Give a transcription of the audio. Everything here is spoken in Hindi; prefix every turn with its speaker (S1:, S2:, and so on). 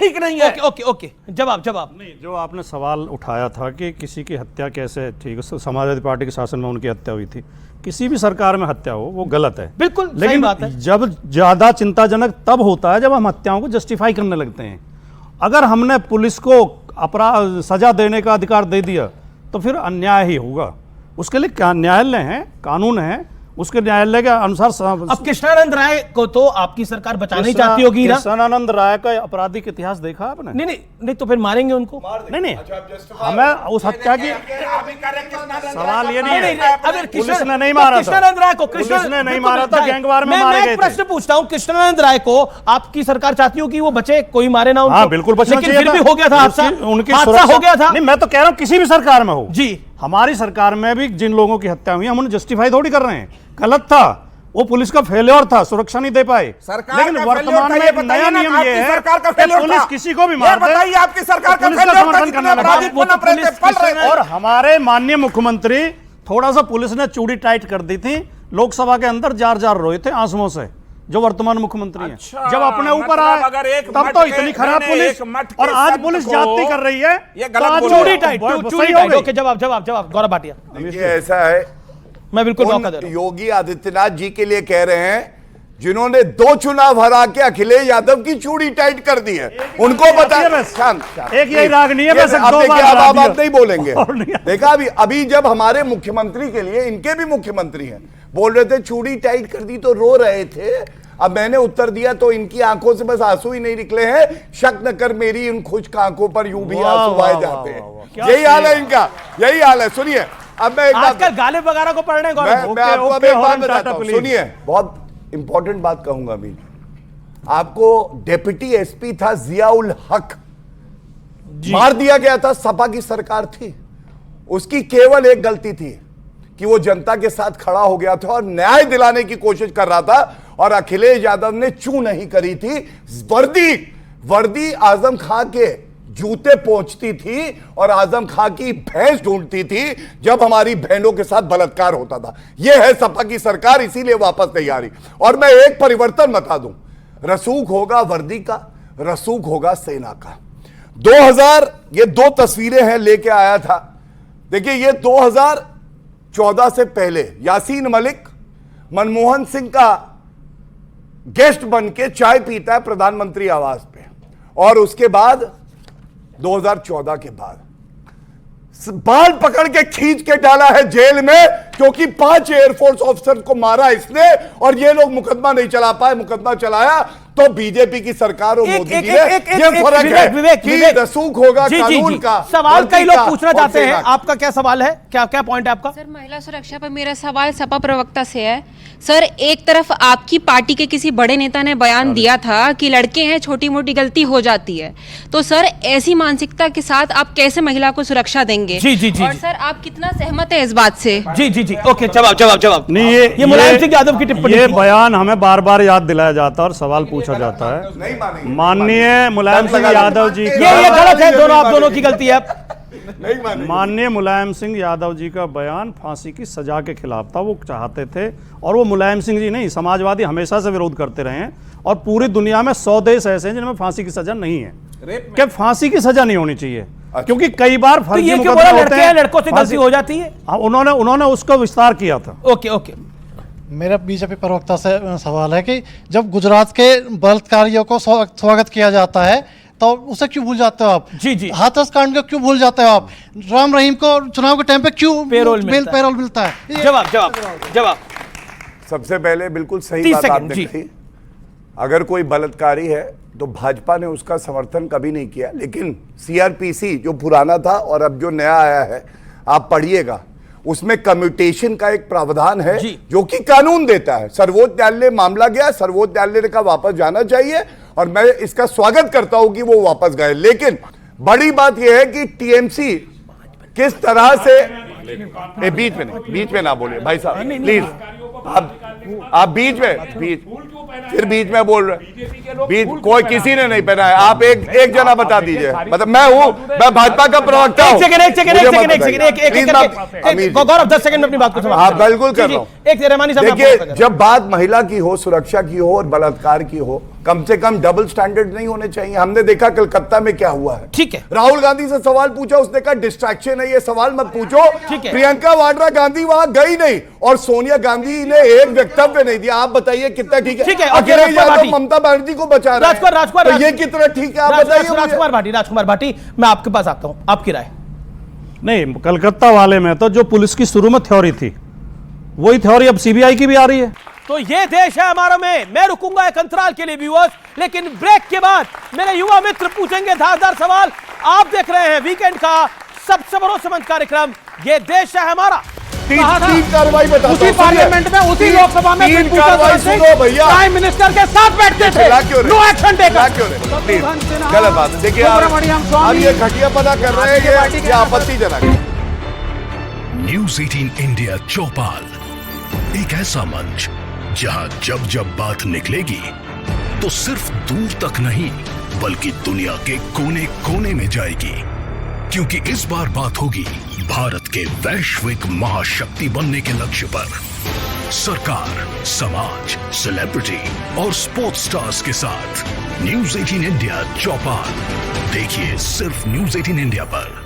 S1: ठीक नहीं है।
S2: ओके ओके, जवाब
S3: नहीं, जो आपने सवाल उठाया था कि किसी की हत्या कैसे ठीक है, समाजवादी पार्टी के शासन में उनकी हत्या हुई थी, किसी भी सरकार में हत्या हो वो गलत है,
S2: बिल्कुल सही
S3: लेकिन
S2: बात है।
S3: जब ज्यादा चिंताजनक तब होता है जब हम हत्याओं को जस्टिफाई करने लगते हैं। अगर हमने पुलिस को अपराध सजा देने का अधिकार दे दिया तो फिर अन्याय ही होगा। उसके लिए क्या न्यायालय है, कानून है, उसके न्यायालय के अनुसार
S2: अब कृष्णानंद राय को तो आपकी सरकार बचाना ही चाहती होगी ना?
S3: कृष्णानंद राय का आपराधिक इतिहास देखा आपने?
S2: नहीं तो फिर मारेंगे उनको?
S3: नहीं, हमें उस हत्या की सवाल ये नहीं है, अगर पुलिस ने नहीं मारा था,
S2: कृष्णानंद राय को
S3: पुलिस ने नहीं मारा था, गैंगवार में मारे गए थे।
S2: प्रश्न पूछता हूँ, कृष्णानंद राय को आपकी सरकार चाहती हो कि वो बचे, कोई मारे ना उनको?
S3: हाँ बिल्कुल बचना चाहिए,
S2: फिर भी हो गया था हादसा,
S3: उनकी
S2: हादसा हो गया था।
S3: नहीं, मैं तो कह रहा हूँ किसी भी सरकार में हो
S2: जी,
S3: हमारी सरकार में भी जिन लोगों की हत्या हुई हम उन्हें जस्टिफाई थोड़ी कर रहे हैं। गलत था, वो पुलिस का फेल्योर था, सुरक्षा नहीं दे पाए।
S1: सरकार
S3: लेकिन वर्तमान में एक नया नियम ये है कि पुलिस किसी को भी मार दे,
S1: बताइए आपकी सरकार का
S3: पुलिस का समर्थन करने लगा। और हमारे माननीय मुख्यमंत्री, थोड़ा सा पुलिस ने चूड़ी टाइट कर दी थी, लोकसभा के अंदर जार जार रोए थे आंसुओं से, जो वर्तमान मुख्यमंत्री हैं। जब अपने ऊपर आए तब तो इतनी खराब पुलिस, और आज पुलिस जाती कर रही है,
S2: चूड़ी टाइट। ओके, जवाब गौरव भाटिया।
S4: देखिए ऐसा है,
S2: मैं बिल्कुल मौका दे रहा हूं।
S4: योगी आदित्यनाथ जी के लिए कह रहे हैं जिन्होंने 2 चुनाव हरा के अखिलेश यादव की चूड़ी टाइट कर दी है, उनको बता।
S3: एक यही राग नहीं है, बस
S4: आप बात नहीं बोलेंगे। देखा अभी जब हमारे मुख्यमंत्री के लिए, इनके भी मुख्यमंत्री हैं, बोल रहे थे चूड़ी टाइट कर दी तो रो रहे थे। अब मैंने उत्तर दिया तो इनकी आंखों से बस आंसू ही नहीं निकले हैं। शक न कर मेरी इन खुश्क आंखों पर यूं भी आंसू बहाए जाते हैं। यही हाल है इनका, यही हाल है। सुनिए, अब मैं
S2: आजकल गालिब वगैरह को पढ़ रहे हैं।
S4: मैं आपको अब एक बात बताता हूं, सुनिए, बहुत इंपॉर्टेंट बात कहूंगा अभी आपको। डिप्टी एसपी था जियाउल हक, मार दिया गया था, सपा की सरकार थी। उसकी केवल एक गलती थी कि वो जनता के साथ खड़ा हो गया था और न्याय दिलाने की कोशिश कर रहा था, और अखिलेश यादव ने चू नहीं करी थी। वर्दी आजम खां के जूते पहुंचती थी और आजम खां की भैंस ढूंढती थी जब हमारी बहनों के साथ बलात्कार होता था। यह है सपा की सरकार, इसीलिए वापस नहीं आ रही। और मैं एक परिवर्तन बता दूं, रसूख होगा वर्दी का, रसूख होगा सेना का। 2000, ये 2 तस्वीरें हैं लेके आया था। देखिए, ये 2014 से पहले यासीन मलिक मनमोहन सिंह का गेस्ट बन के चाय पीता है प्रधानमंत्री आवास पे, और उसके बाद 2014 के बाद बाल पकड़ के खींच के डाला है जेल में, क्योंकि 5 एयरफोर्स ऑफिसर को मारा इसने, और ये लोग मुकदमा नहीं चला पाए। मुकदमा चलाया तो बीजेपी की सरकार और मोदी जी ने। ये फर्क है कि रसूख होगा कानून का।
S2: सवाल कई लोग पूछना चाहते हैं, आपका क्या सवाल है, क्या पॉइंट है आपका?
S5: सर, महिला सुरक्षा पर मेरा सवाल सपा प्रवक्ता से है। सर, एक तरफ आपकी पार्टी के किसी बड़े नेता ने बयान दिया था कि लड़के हैं, छोटी मोटी गलती हो जाती है, तो सर ऐसी मानसिकता के साथ आप कैसे महिला को सुरक्षा देंगे?
S2: जी।
S5: और सर, आप कितना सहमत है इस बात से?
S2: जी। ओके, जवाब।
S3: नहीं, ये मुलायम सिंह यादव की टिप्पणी, ये बयान हमें बार बार याद दिलाया जाता है और सवाल पूछा जाता है। माननीय मुलायम सिंह यादव जी,
S2: ये गलत है, आप दोनों की गलती है।
S3: माननीय मुलायम सिंह यादव जी का बयान फांसी की सजा के खिलाफ था। वो चाहते थे, और वो मुलायम सिंह जी नहीं, समाजवादी हमेशा से विरोध करते रहे हैं, और पूरी दुनिया में 100 देश ऐसे हैं जिनमें फांसी की सजा नहीं है। कि फांसी की सजा नहीं होनी चाहिए, क्योंकि कई बार फर्जी मुकदमे होते हैं,
S2: लड़कों से गलती हो जाती है।
S3: उन्होंने उसको विस्तार किया था।
S2: ओके।
S6: मेरा बीजेपी प्रवक्ता से सवाल है कि जब गुजरात के बलात्कारियों को स्वागत किया जाता है तो उसे क्यों भूल जाते हो आप?
S2: जी।
S6: हाथरस कांड को क्यों भूल जाते हो आप? राम रहीम को चुनाव के टाइम पे क्यों पेरोल मिलता है?
S2: जवाब।
S4: सबसे पहले बिल्कुल सही बात आपने कही। अगर कोई बलात्कारी है तो भाजपा ने उसका समर्थन कभी नहीं किया, लेकिन सीआरपीसी जो पुराना था और अब जो नया आया है, आप पढ़िएगा, उसमें कम्यूटेशन का एक प्रावधान है जो कि कानून देता है। सर्वोच्च न्यायालय मामला गया, सर्वोच्च न्यायालय ने कहा वापस जाना चाहिए, और मैं इसका स्वागत करता हूं कि वो वापस गए। लेकिन बड़ी बात यह है कि टीएमसी किस तरह से बीच में ना बोलिए भाई साहब, प्लीज। आप बीच में बोल रहे, कोई किसी ने नहीं पहना है। आप एक जना बता दीजिए, मतलब मैं भाजपा का प्रवक्ता हूं।
S2: गौरव 10 सेकंड में अपनी बात को समाप्त।
S4: हाँ बिल्कुल कर रहा हूं।
S2: देखिए,
S4: जब बात महिला की हो, सुरक्षा की हो और बलात्कार की हो, कम से कम डबल स्टैंडर्ड नहीं होने चाहिए। हमने देखा कलकत्ता में क्या हुआ है।
S2: ठीक है।
S4: राहुल गांधी से सवाल पूछा, उसने कहा डिस्ट्रैक्शन है, ये सवाल मत पूछो।
S2: ठीक है।
S4: प्रियंका वाड्रा गांधी वहां गई नहीं और सोनिया गांधी ने एक वक्तव्य नहीं दिया। आप बताइए कितना ठीक है?
S2: ठीक है।
S4: अखिलेश यादव ममता बनर्जी को बचा रहा है,
S2: राजकुमार,
S4: तो ये कितना ठीक है? आप बताइए मुझे।
S2: राजकुमार भाटी, मैं आपके पास आता हूं, आपकी राय।
S3: नहीं, कलकत्ता वाले में तो जो पुलिस की शुरू में थ्योरी थी वही थ्योरी अब सीबीआई की भी आ रही है।
S2: तो ये देश है हमारा में। मैं रुकूंगा एक अंतराल के लिए व्यूअर्स, लेकिन ब्रेक के बाद मेरे युवा मित्र पूछेंगे धारदार सवाल। आप देख रहे हैं वीकेंड का सबसे भरोसेमंद कार्यक्रम ये देश है हमारा।
S4: तीन कार्रवाई बताता हूं।
S2: उसी पार्लियामेंट में, उसी लोकसभा में
S4: तीन कार्रवाई सुनो भैया।
S2: प्राइम मिनिस्टर के साथ बैठते थे, नो एक्शन टेकन।
S4: गलत बात है। देखिए अब ये घटियापना कर रहे हैं, ये आपत्तिजनक है।
S1: न्यूज़ 18 इंडिया चौपाल, एक ऐसा मंच जहां जब जब बात निकलेगी तो सिर्फ दूर तक नहीं बल्कि दुनिया के कोने कोने में जाएगी, क्योंकि इस बार बात होगी भारत के वैश्विक महाशक्ति बनने के लक्ष्य पर। सरकार, समाज, सेलिब्रिटी और स्पोर्ट्स स्टार्स के साथ न्यूज़ 18 इंडिया चौपाल देखिए सिर्फ न्यूज़ 18 इंडिया पर।